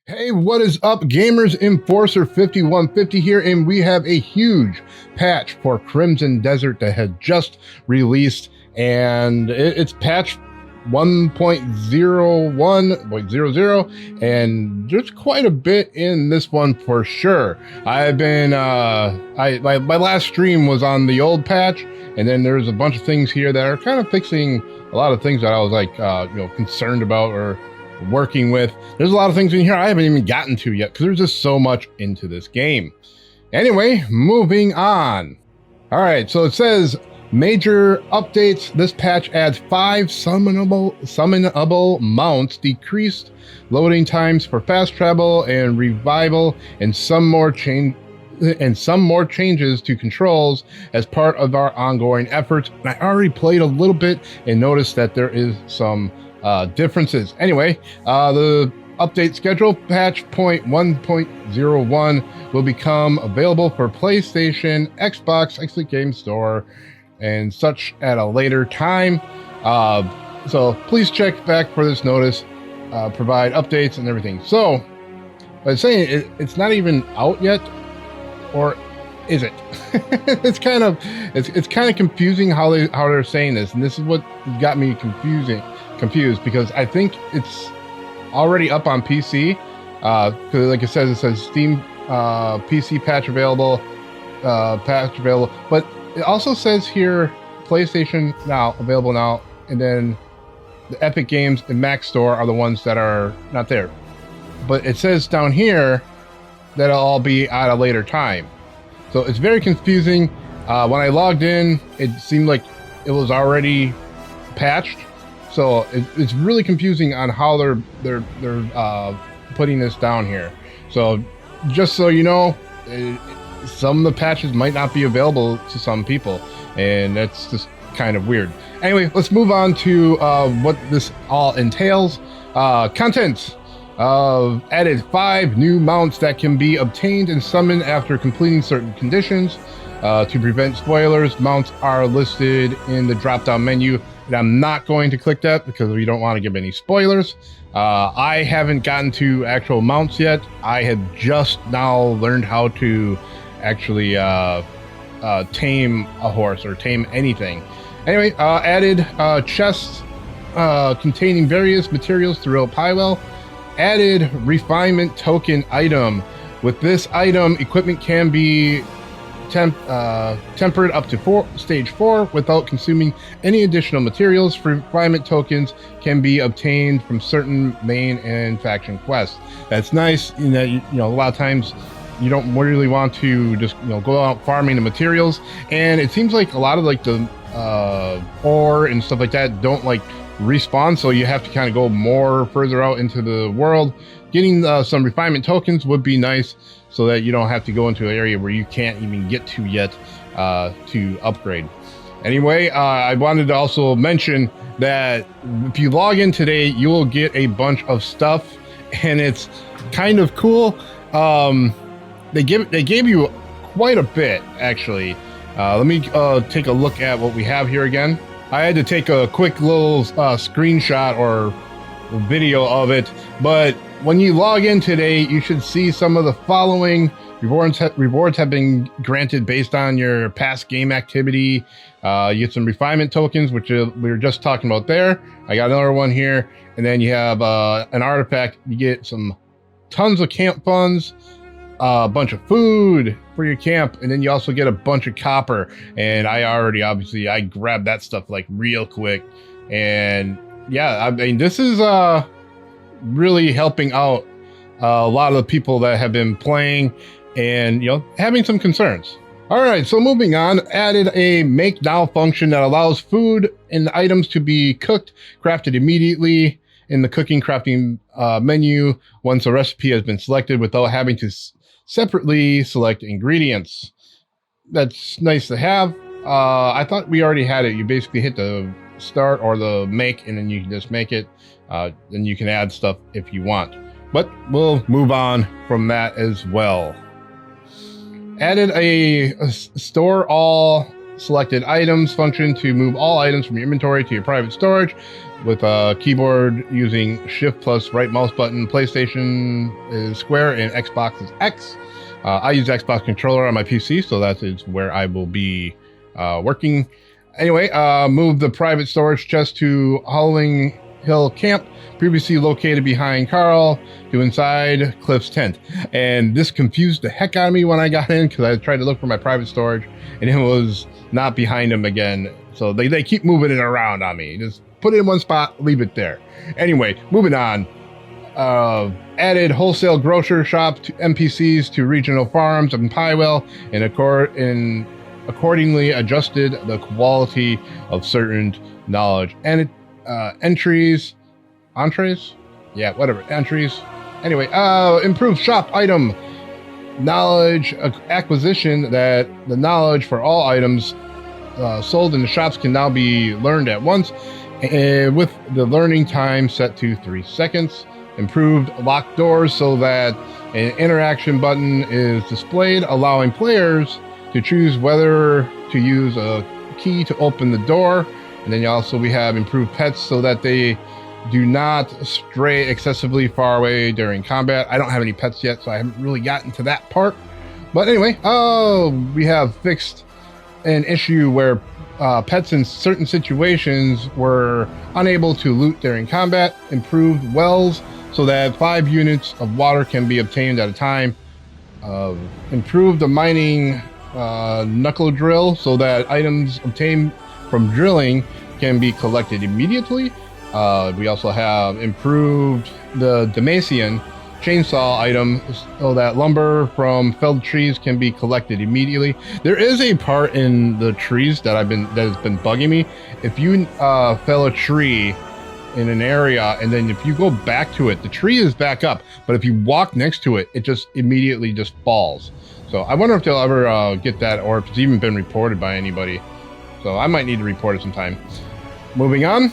Hey, what is up, gamers? Enforcer 5150 here, and we have a huge patch for Crimson Desert that had just released, and it's patch 1.01.00, and there's quite a bit in this one for sure. I've been, my last stream was on the old patch, and then there's a bunch of things here that are kind of fixing a lot of things that I was like, concerned about or working with. There's a lot of things in here I haven't even gotten to yet because there's just so much into this game. Anyway, moving on. All right, so it says major updates. This patch adds 5 summonable mounts, decreased loading times for fast travel and revival, and some more changes to controls as part of our ongoing efforts. And I already played a little bit and noticed that there is some differences. Anyway, the update schedule patch 1.01 will become available for PlayStation, Xbox, Xbox Game Store, and such at a later time. So please check back for this notice, provide updates and everything. So I'm saying it's not even out yet, or is it? it's kind of confusing how they're saying this, and this is what got me confused because I think it's already up on PC. Because like it says Steam PC patch available, but it also says here PlayStation now available now, and then the Epic Games and Mac Store are the ones that are not there. But it says down here that it'll all be at a later time. So it's very confusing. When I logged in, it seemed like it was already patched. So it's really confusing on how they're putting this down here. So just so you know, some of the patches might not be available to some people, and that's just kind of weird. Anyway, let's move on to what this all entails. Contents. Added 5 new mounts that can be obtained and summoned after completing certain conditions. To prevent spoilers, mounts are listed in the drop-down menu, and I'm not going to click that because we don't want to give any spoilers. I haven't gotten to actual mounts yet. I have just now learned how to actually tame a horse or tame anything. Anyway, added chests containing various materials throughout Pywell. Added refinement token item. With this item, equipment can be tempered up to stage 4 without consuming any additional materials. Refinement tokens can be obtained from certain main and faction quests. That's nice in that, a lot of times you don't really want to just go out farming the materials, and it seems like a lot of like the ore and stuff like that don't like respawn, so you have to kind of go more further out into the world. Getting some refinement tokens would be nice so that you don't have to go into an area where you can't even get to yet to upgrade. Anyway, I wanted to also mention that if you log in today, you will get a bunch of stuff, and it's kind of cool. They gave you quite a bit, actually. Let me take a look at what we have here again. I had to take a quick little screenshot or video of it, but when you log in today, you should see some of the following rewards have been granted based on your past game activity. You get some refinement tokens, which we were just talking about there. I got another one here, and then you have an artifact. You get some tons of camp funds, a bunch of food for your camp, and then you also get a bunch of copper. And I grabbed that stuff like real quick, and yeah, I mean, this is really helping out a lot of the people that have been playing and having some concerns. All right, so moving on, added a make now function that allows food and items to be cooked, crafted immediately in the cooking crafting menu once a recipe has been selected without having to separately select ingredients. That's nice to have. I thought we already had it. You basically hit the start or the make, and then you can just make it. Then you can add stuff if you want. But we'll move on from that as well. Added a store all selected items function to move all items from your inventory to your private storage with a keyboard using Shift plus right mouse button. PlayStation is square and Xbox is X. I use Xbox controller on my PC, so that is where I will be working. Anyway, move the private storage chest to Howling Hill Camp, previously located behind Carl, to inside Cliff's tent. And this confused the heck out of me when I got in, because I tried to look for my private storage and it was not behind him again. So they keep moving it around on me. Just put it in one spot, leave it there. Anyway, moving on. Added wholesale grocery shop to NPCs to regional farms in Pywell, and accordingly adjusted the quality of certain knowledge and entries. Anyway, improved shop item knowledge acquisition, that the knowledge for all items sold in the shops can now be learned at once, with the learning time set to 3 seconds. Improved locked doors so that an interaction button is displayed, allowing players to choose whether to use a key to open the door. And then we have improved pets so that they do not stray excessively far away during combat. I don't have any pets yet, so I haven't really gotten to that part. But anyway, we have fixed an issue where pets in certain situations were unable to loot during combat. Improved wells so that 5 units of water can be obtained at a time. Improved the mining knuckle drill so that items obtained from drilling can be collected immediately. We also have improved the Damascene chainsaw item so that lumber from felled trees can be collected immediately. There is a part in the trees that has been bugging me. If you fell a tree in an area and then if you go back to it, the tree is back up, but if you walk next to it, it just immediately just falls. So I wonder if they'll ever get that, or if it's even been reported by anybody. So I might need to report it sometime. Moving on,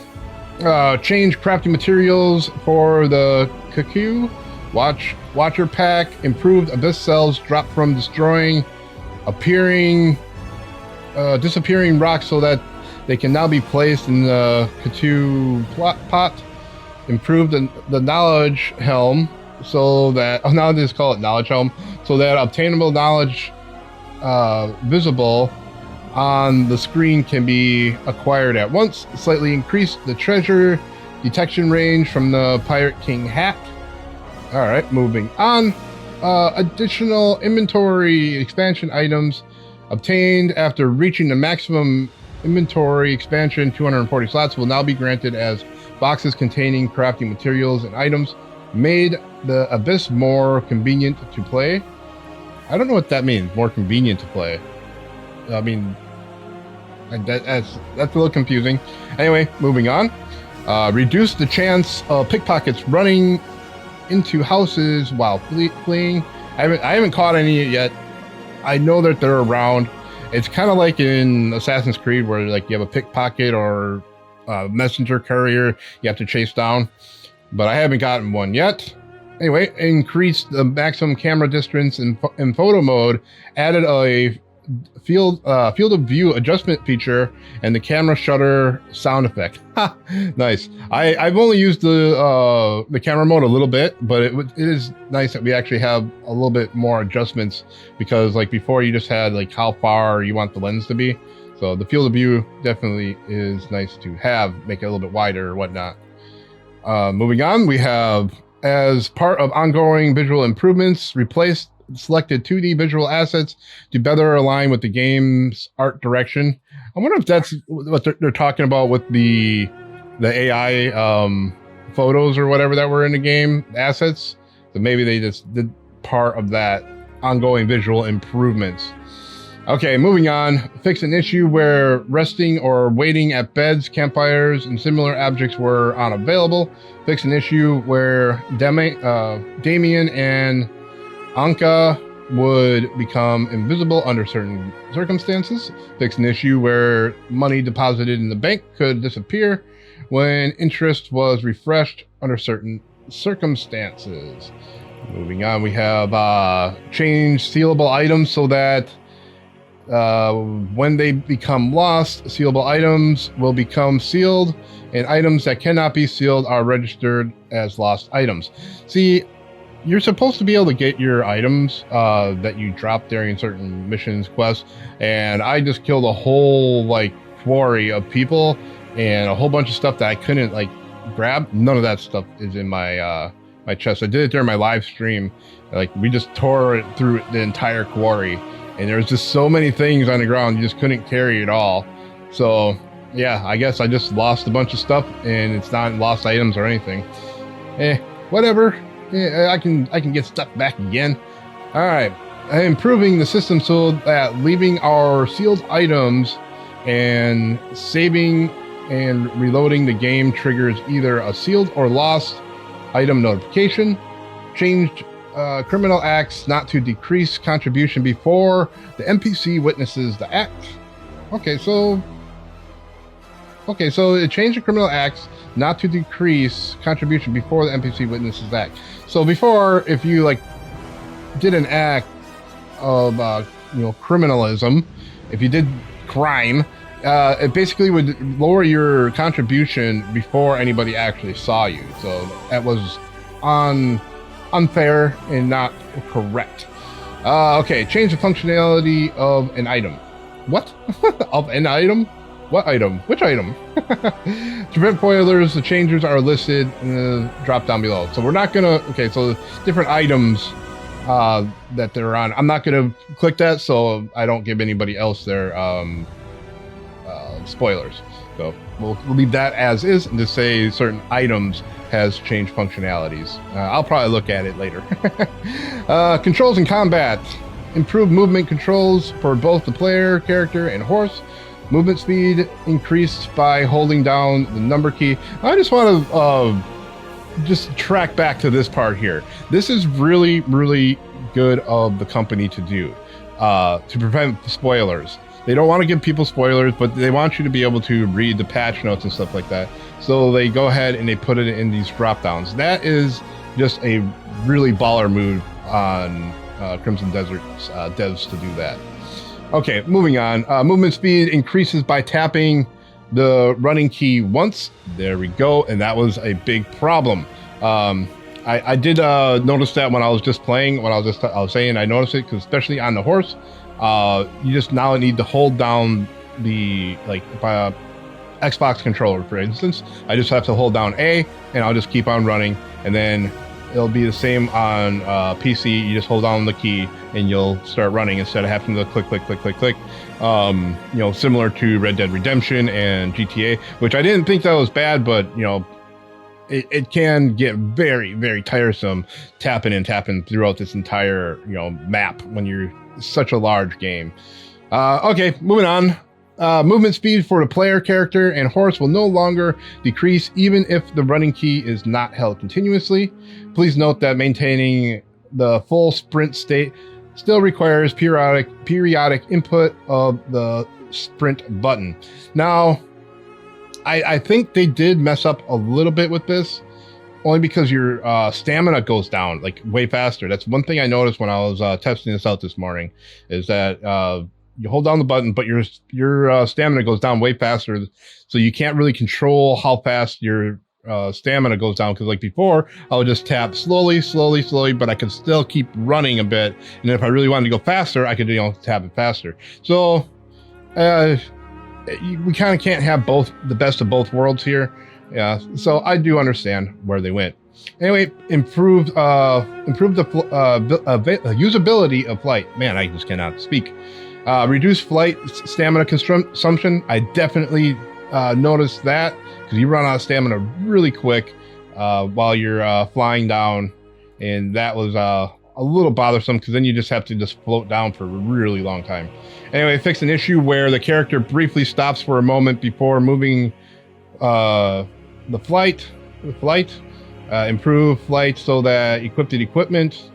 change crafting materials for the Cuckoo Watcher Pack. Improved abyss cells drop from destroying disappearing rocks so that they can now be placed in the Cuckoo pot. Improved the knowledge helm so that, now they just call it knowledge helm, so that obtainable knowledge visible on the screen can be acquired at once. Slightly increased the treasure detection range from the Pirate King hat. All right, moving on. Additional inventory expansion items obtained after reaching the maximum inventory expansion 240 slots will now be granted as boxes containing crafting materials and items. Made the abyss more convenient to play. I don't know what that means, more convenient to play. I mean, that's a little confusing. Anyway, moving on. Reduce the chance of pickpockets running into houses while fleeing. I haven't caught any yet. I know that they're around. It's kind of like in Assassin's Creed where like you have a pickpocket or a messenger courier you have to chase down, but I haven't gotten one yet. Anyway, increased the maximum camera distance in photo mode, added a field of view adjustment feature, and the camera shutter sound effect. Nice. I've only used the camera mode a little bit, but it is nice that we actually have a little bit more adjustments, because like before you just had like how far you want the lens to be. So the field of view definitely is nice to have, make it a little bit wider or whatnot. Moving on, we have, as part of ongoing visual improvements, replaced selected 2D visual assets to better align with the game's art direction. I wonder if that's what they're talking about with the AI photos or whatever that were in the game assets. So maybe they just did part of that ongoing visual improvements. Okay, moving on. Fix an issue where resting or waiting at beds, campfires, and similar objects were unavailable. Fix an issue where Damien and Anka would become invisible under certain circumstances. Fix an issue where money deposited in the bank could disappear when interest was refreshed under certain circumstances. Moving on, we have changed sealable items so that When they become lost, sealable items will become sealed, and items that cannot be sealed are registered as lost items. See, you're supposed to be able to get your items that you drop during certain missions, quests, and I just killed a whole like quarry of people and a whole bunch of stuff that I couldn't like grab. None of that stuff is in my my chest. I did it during my live stream. Like we just tore it through the entire quarry, and there's just so many things on the ground you just couldn't carry it all. So yeah, I guess I just lost a bunch of stuff, and it's not lost items or anything. Whatever. Yeah, I can get stuff back again. All right, improving the system so that leaving our sealed items and saving and reloading the game triggers either a sealed or lost item notification. Changed criminal acts not to decrease contribution before the NPC witnesses the act. Okay, so it changed the criminal acts not to decrease contribution before the NPC witnesses the act. So before, if you like did an act of criminalism, if you did crime, it basically would lower your contribution before anybody actually saw you. So that was unfair and not correct. Okay, change the functionality of an item. What? Of an item? What item? Which item? To prevent spoilers, the changes are listed in the drop down below. So we're not gonna, okay, so different items that they're on. I'm not gonna click that so I don't give anybody else their spoilers. So we'll leave that as is and just say certain items has changed functionalities. I'll probably look at it later. Controls in combat. Improved movement controls for both the player, character, and horse. Movement speed increased by holding down the number key. I just want to just track back to this part here. This is really, really good of the company to do to prevent spoilers. They don't want to give people spoilers, but they want you to be able to read the patch notes and stuff like that. So they go ahead and they put it in these drop downs. That is just a really baller move on Crimson Desert's devs to do that. Okay, moving on. Movement speed increases by tapping the running key once. There we go. And that was a big problem. I did notice that when I was just playing, when I was saying I noticed it, because especially on the horse, you just now need to hold down the Xbox controller, for instance. I just have to hold down A, and I'll just keep on running, and then it'll be the same on PC. You just hold down the key and you'll start running instead of having to click. Similar to Red Dead Redemption and GTA, which I didn't think that was bad, but it can get very, very tiresome tapping throughout this entire map when you're such a large game. Okay, moving on. Movement speed for the player, character, and horse will no longer decrease even if the running key is not held continuously. Please note that maintaining the full sprint state still requires periodic input of the sprint button. Now, I think they did mess up a little bit with this, only because your stamina goes down like way faster. That's one thing I noticed when I was testing this out this morning, is that you hold down the button, but your stamina goes down way faster, so you can't really control how fast your stamina goes down. Because like before, I would just tap slowly, but I could still keep running a bit. And if I really wanted to go faster, I could tap it faster. So we kind of can't have the best of both worlds here. Yeah, so I do understand where they went. Anyway, improve the usability of flight. Man, I just cannot speak. Reduce flight stamina consumption. I definitely noticed that, because you run out of stamina really quick while you're flying down, and that was a little bothersome, because then you just have to float down for a really long time. Anyway, fix an issue where the character briefly stops for a moment before moving the flight. Improve flight so that equipped equipment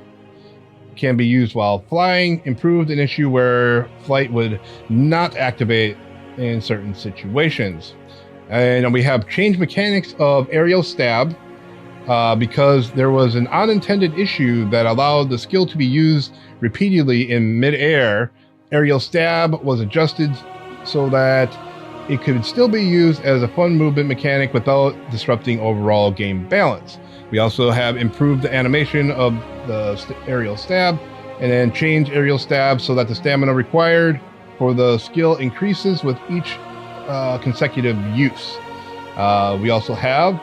can be used while flying. Improved an issue where flight would not activate in certain situations. And we have changed mechanics of aerial stab because there was an unintended issue that allowed the skill to be used repeatedly in mid-air. aerial stab was adjusted so that it could still be used as a fun movement mechanic without disrupting overall game balance. We also have improved the animation of the aerial stab, and then change aerial stab so that the stamina required for the skill increases with each consecutive use. We also have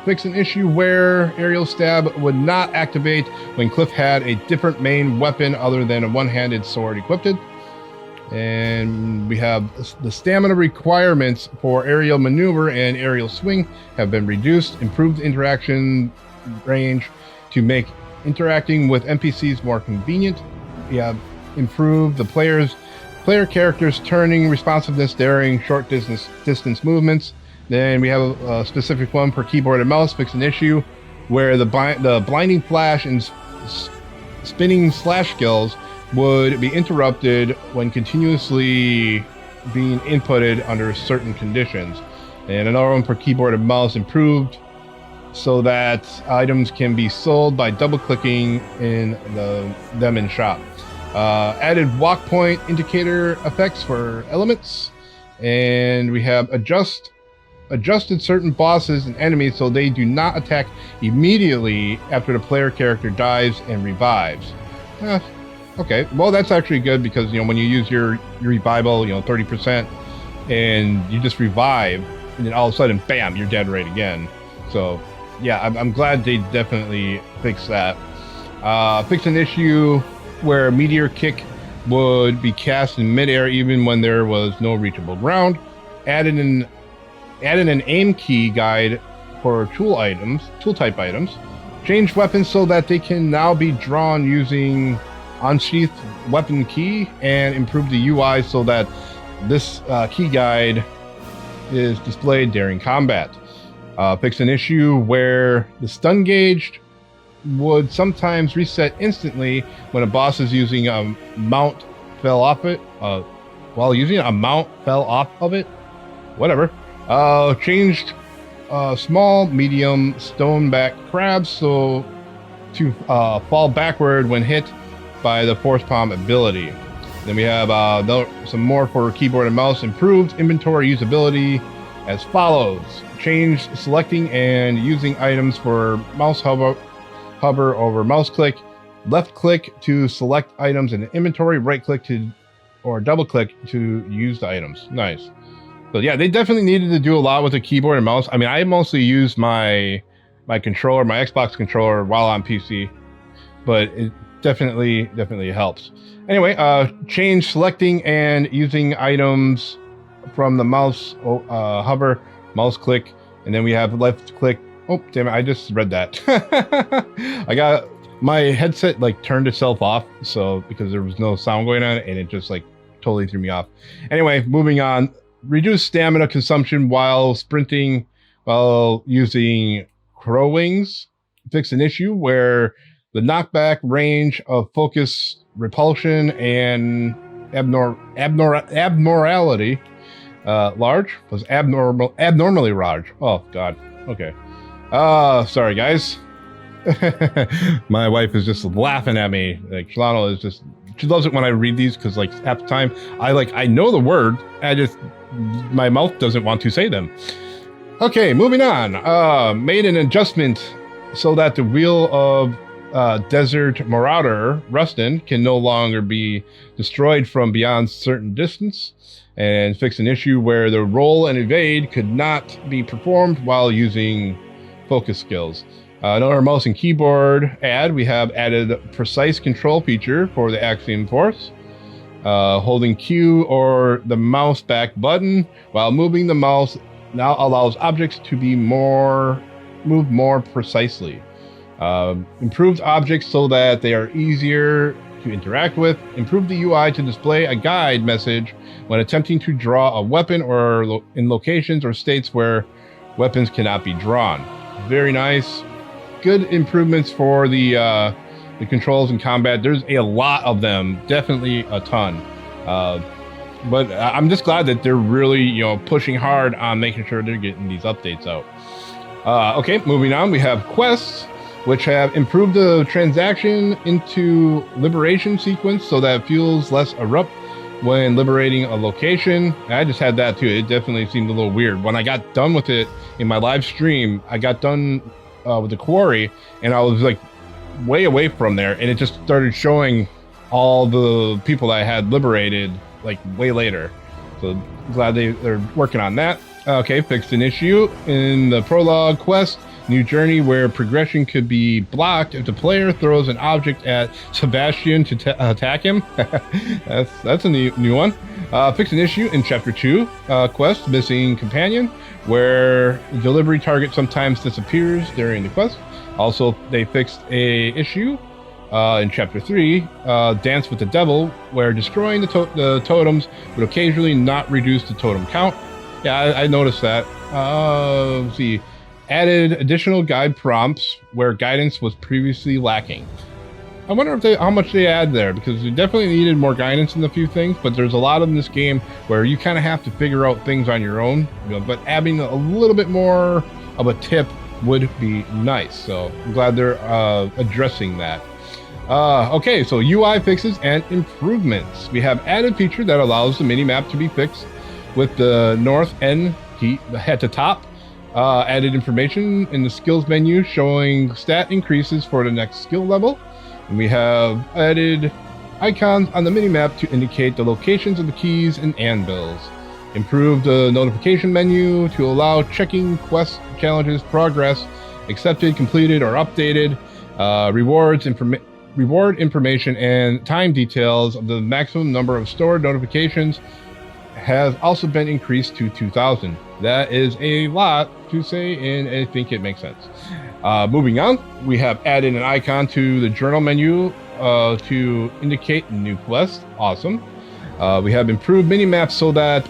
fixed an issue where aerial stab would not activate when Cliff had a different main weapon other than a one-handed sword equipped. And we have the stamina requirements for aerial maneuver and aerial swing have been reduced, improved interaction range to make interacting with NPCs more convenient. We have improved the player characters turning responsiveness during short distance movements. Then we have a specific one for keyboard and mouse, fix an issue where the blinding flash and spinning slash skills would be interrupted when continuously being inputted under certain conditions. And another one for keyboard and mouse, improved so that items can be sold by double-clicking in them in shop. Added walk point indicator effects for elements, and we have adjusted certain bosses and enemies so they do not attack immediately after the player character dies and revives. Okay, well that's actually good because when you use your revival, 30%, and you just revive, and then all of a sudden, bam, you're dead right again. So yeah, I'm glad they definitely fixed that. Fixed an issue where meteor kick would be cast in midair even when there was no reachable ground. Added an aim key guide for tool type items. Changed weapons so that they can now be drawn using unsheathed weapon key, and improve the UI so that this key guide is displayed during combat. Fix an issue where the stun gauge would sometimes reset instantly when a boss is using a mount fell off it. While using a mount fell off of it. Whatever. Changed small, medium stoneback crabs so to fall backward when hit by the force palm ability. Then we have some more for keyboard and mouse. Improved inventory usability as follows. Changed selecting and using items for mouse hover over mouse click, left click to select items in the inventory, right click or double click to use the items. Nice. So yeah, they definitely needed to do a lot with the keyboard and mouse. I mean, I mostly use my controller, my Xbox controller while on PC, but it definitely helps. Anyway, change selecting and using items from the mouse hover, mouse click, and then we have left click. Oh, damn it, I just read that. I got my headset turned itself off, so because there was no sound going on, and it just totally threw me off. Anyway, moving on. Reduce stamina consumption while sprinting while using crow wings. Fix an issue where the knockback range of focus, repulsion, and abnormality large was abnormally large. Oh god. Okay. Sorry guys. My wife is just laughing at me. Shalano is just, she loves it when I read these because half the time I know the word, my mouth doesn't want to say them. Okay, moving on. Made an adjustment so that the wheel of Desert Marauder Rustin can no longer be destroyed from beyond certain distance, and fix an issue where the roll and evade could not be performed while using focus skills. Another mouse and keyboard we have added precise control feature for the Axiom Force. Holding Q or the mouse back button while moving the mouse now allows objects to be moved more precisely. Improved objects so that they are easier to interact with. Improved the UI to display a guide message when attempting to draw a weapon or in locations or states where weapons cannot be drawn. Very nice. Good improvements for the controls in combat. There's a lot of them, definitely a ton. But I'm just glad that they're really, pushing hard on making sure they're getting these updates out. Okay, moving on, we have quests, which have improved the transaction into liberation sequence so that it feels less abrupt when liberating a location. I just had that too. It definitely seemed a little weird. When I got done with it in my live stream, I got done with the quarry, and I was like way away from there, and it just started showing all the people that I had liberated like way later. So glad they're working on that. Okay, fixed an issue in the prologue quest, new journey, where progression could be blocked if the player throws an object at Sebastian to attack him. that's a new one. Fixed an issue in chapter 2 quest, missing companion, where the delivery target sometimes disappears during the quest. Also, they fixed a issue in chapter 3, Dance with the Devil, where destroying the totems would occasionally not reduce the totem count. Yeah, I noticed that. Let's see. Added additional guide prompts where guidance was previously lacking. I wonder if how much they add there, because we definitely needed more guidance in a few things, but there's a lot in this game where you kind of have to figure out things on your own, but adding a little bit more of a tip would be nice. So I'm glad they're addressing that. Okay, so UI fixes and improvements. We have added feature that allows the minimap to be fixed with the north N key at the top. Added information in the skills menu showing stat increases for the next skill level. And we have added icons on the minimap to indicate the locations of the keys and anvils. Improved the notification menu to allow checking quest challenges, progress, accepted, completed, or updated. Reward information and time details of the maximum number of stored notifications has also been increased to 2,000. That is a lot to say, and I think it makes sense. Moving on, we have added an icon to the journal menu to indicate new quest. Awesome. We have improved minimaps so that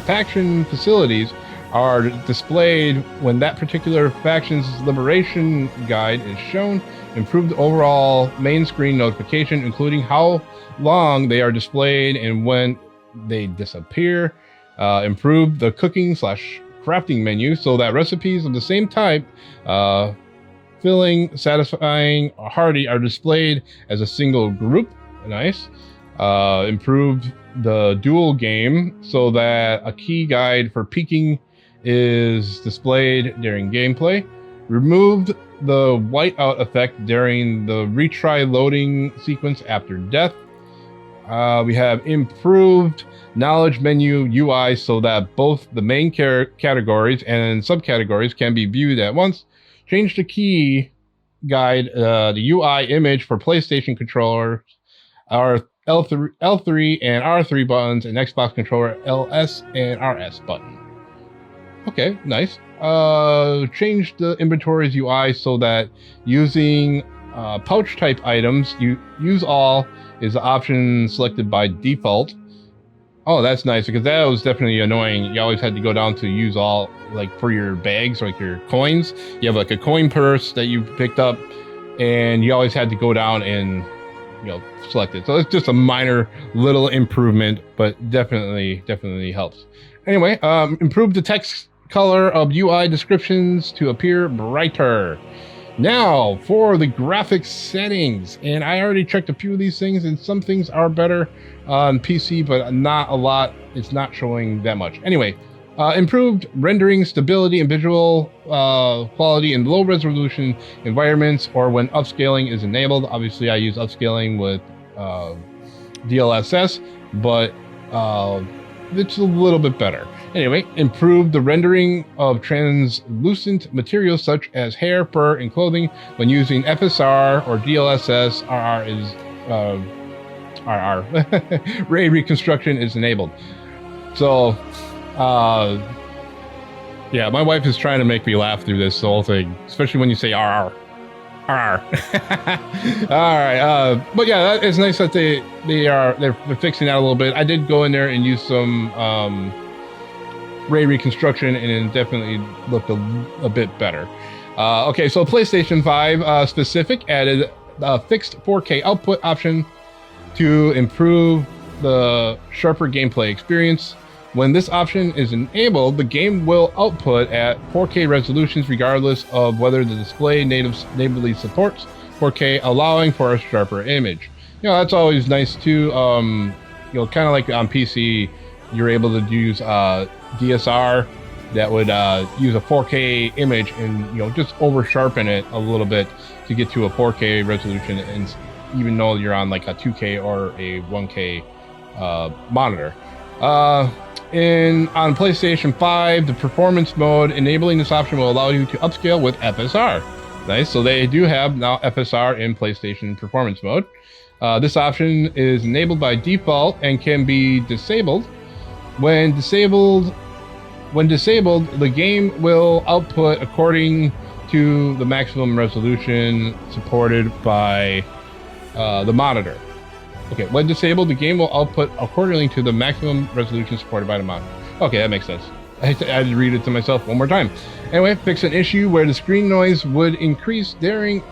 faction facilities are displayed when that particular faction's liberation guide is shown. Improved overall main screen notification, including how long they are displayed and when they disappear. Improved the cooking/crafting menu so that recipes of the same type, filling, satisfying, or hearty, are displayed as a single group. Nice. Improved the duel game so that a key guide for peeking is displayed during gameplay. Removed the whiteout effect during the retry loading sequence after death. We have improved knowledge menu UI so that both the main categories and subcategories can be viewed at once. Changed the key guide, the UI image for PlayStation controllers, our L3 and R3 buttons, and Xbox controller LS and RS button. Okay, nice. Changed the inventory's UI so that using pouch type items, use all is the option selected by default. Oh, that's nice, because that was definitely annoying. You always had to go down to use all, like for your bags, like your coins. You have like a coin purse that you picked up, and you always had to go down and select it. So it's just a minor little improvement, but definitely helps. Anyway, improved the text color of UI descriptions to appear brighter. Now for the graphics settings, and I already checked a few of these things, and some things are better on PC, but not a lot. It's not showing that much. Anyway, improved rendering stability and visual quality in low resolution environments or when upscaling is enabled. Obviously I use upscaling with DLSS, but it's a little bit better. Anyway, improved the rendering of translucent materials such as hair, fur, and clothing when using FSR or DLSS. RR is Ray Reconstruction is enabled. So, yeah, my wife is trying to make me laugh through this whole thing, especially when you say RR. RR. All right, but yeah, it's nice that they're fixing that a little bit. I did go in there and use some Ray Reconstruction, and it definitely looked a bit better. Okay, so PlayStation 5 specific added a fixed 4K output option to improve the sharper gameplay experience. When this option is enabled, the game will output at 4K resolutions regardless of whether the display natively supports 4K, allowing for a sharper image. You know, that's always nice too. You know, kind of like on PC, you're able to use DSR that would use a 4K image and, you know, just over sharpen it a little bit to get to a 4K resolution, and even though you're on like a 2K or a 1K monitor. On PlayStation 5, the performance mode, enabling this option will allow you to upscale with FSR. Nice. So they do have now FSR in PlayStation performance mode. This option is enabled by default and can be disabled. When disabled, the game will output according to the maximum resolution supported by the monitor. Okay, when disabled, the game will output accordingly to the maximum resolution supported by the monitor. Okay, that makes sense. I had to read it to myself one more time. Anyway, fix an issue where the screen noise would increase during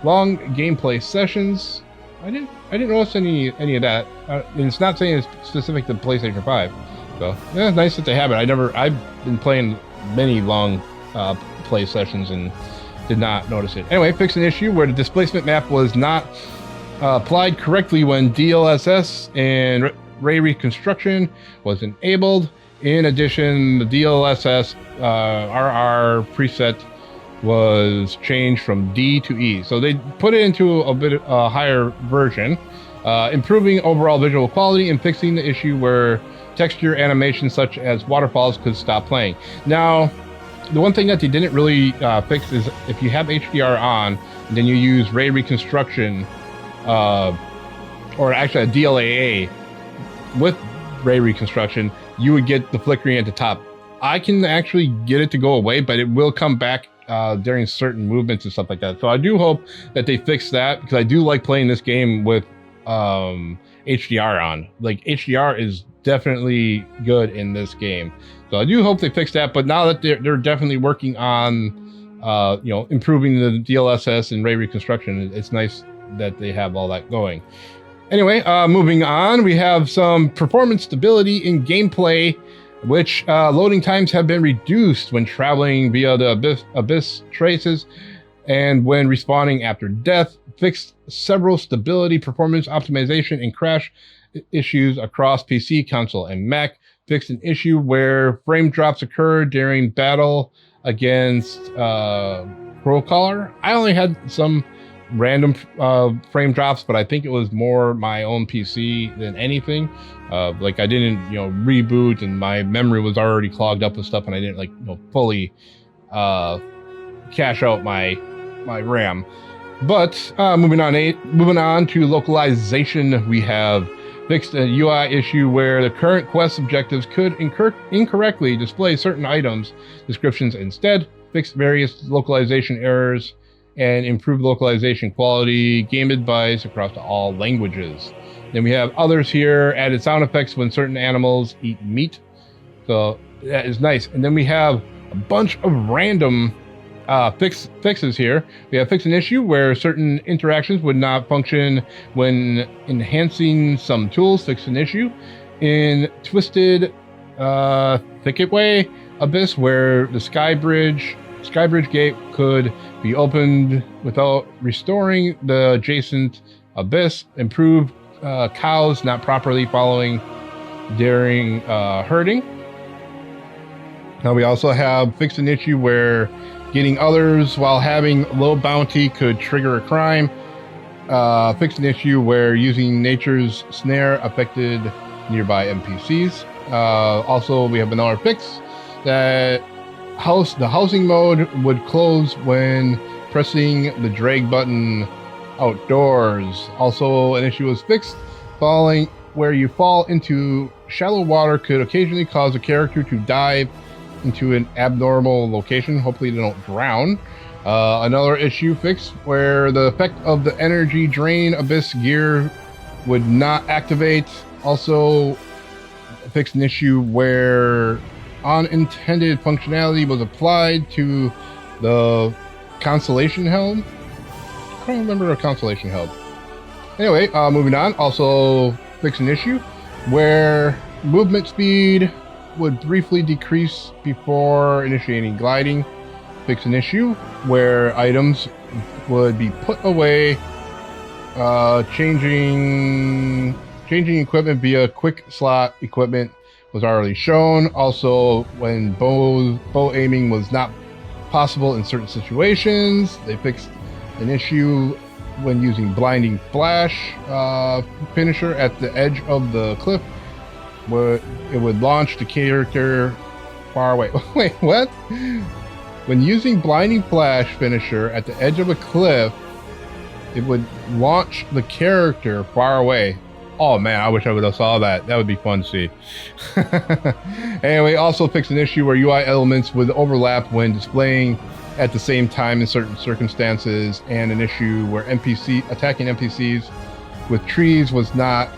long gameplay sessions. I didn't notice any of that. And it's not saying it's specific to PlayStation 5. So, yeah, it's nice that they have it. I've been playing many long play sessions and did not notice it. Anyway, fix an issue where the displacement map was not applied correctly when DLSS and Ray Reconstruction was enabled. In addition, the DLSS RR preset was changed from D to E. So they put it into a bit higher version, improving overall visual quality and fixing the issue where texture animations such as waterfalls could stop playing. Now, the one thing that they didn't really fix is if you have HDR on and then you use Ray Reconstruction, or actually a DLAA with Ray Reconstruction, you would get the flickering at the top. I can actually get it to go away, but it will come back during certain movements and stuff like that. So I do hope that they fix that, because I do like playing this game with HDR on. Like, HDR is definitely good in this game. So I do hope they fix that, but now that they're definitely working on you know, improving the DLSS and Ray Reconstruction, it's nice that they have all that going. Anyway, moving on, we have some performance stability in gameplay, which loading times have been reduced when traveling via the abyss traces and when respawning after death. Fixed several stability, performance optimization, and crash issues across PC, console, and Mac. Fixed an issue where frame drops occur during battle against Crowcaller. I only had some random frame drops, but I think it was more my own PC than anything. Like, I didn't, you know, reboot, and my memory was already clogged up with stuff, and I didn't, like, you know, fully cache out my RAM. But moving on to localization, we have fixed a UI issue where the current quest objectives could incorrectly display certain items descriptions instead. Fixed various localization errors and improved localization quality, game advice across all languages. Then we have others here, added sound effects when certain animals eat meat. So that is nice. And then we have a bunch of random fixes here. We have fixed an issue where certain interactions would not function when enhancing some tools. Fixed an issue in Twisted Thicket Way Abyss where the Skybridge gate could be opened without restoring the adjacent abyss. Improved cows not properly following during herding. Now we also have fixed an issue where getting others while having low bounty could trigger a crime. Fixed an issue where using nature's snare affected nearby NPCs. Also, we have another fix that the housing mode would close when pressing the drag button outdoors. Also, an issue was fixed. Falling where you fall into shallow water could occasionally cause a character to dive into an abnormal location. Hopefully they don't drown. Another issue fixed where the effect of the energy drain abyss gear would not activate. Also fixed an issue where unintended functionality was applied to the Constellation Helm. I don't remember a Constellation Helm. Anyway, moving on. Also fixed an issue where movement speed would briefly decrease before initiating gliding. Fixed an issue where items would be put away Changing equipment via quick slot equipment was already shown. Also, when bow aiming was not possible in certain situations, they fixed an issue when using blinding flash finisher at the edge of the cliff, where it would launch the character far away. Wait, what? When using blinding flash finisher at the edge of a cliff, it would launch the character far away. Oh man, I wish I would have saw that. That would be fun to see. Anyway, also fixed an issue where UI elements would overlap when displaying at the same time in certain circumstances, and an issue where attacking NPCs with trees was not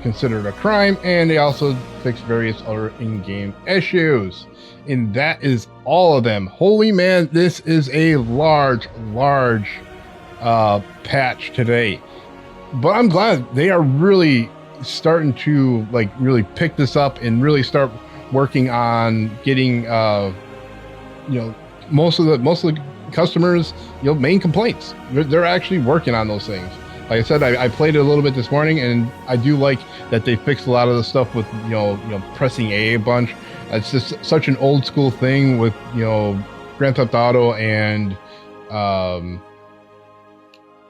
considered a crime, and they also fixed various other in-game issues. And that is all of them. Holy man, this is a large patch today. But I'm glad they are really starting to like really pick this up and really start working on getting most of the customers main complaints. They're actually working on those things. Like I said, I played it a little bit this morning, and I do like that they fixed a lot of the stuff with pressing A bunch. It's just such an old school thing with Grand Theft Auto and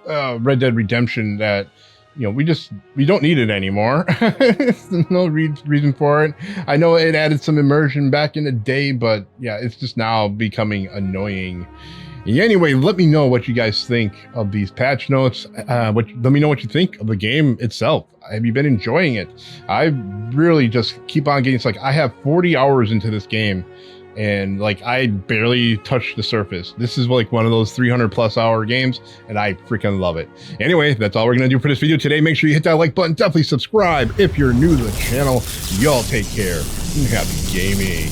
Red Dead Redemption that we don't need it anymore. There's no reason for it. I know it added some immersion back in the day, but yeah, it's just now becoming annoying. Anyway, let me know what you guys think of these patch notes. Let me know what you think of the game itself. Have you been enjoying it? I really just keep on getting, it's like I have 40 hours into this game, and like I barely touched the surface. This is like one of those 300+ hour games, and I freaking love it. Anyway, that's all we're gonna do for this video today. Make sure you hit that like button, definitely subscribe if you're new to the channel. Y'all take care and happy gaming.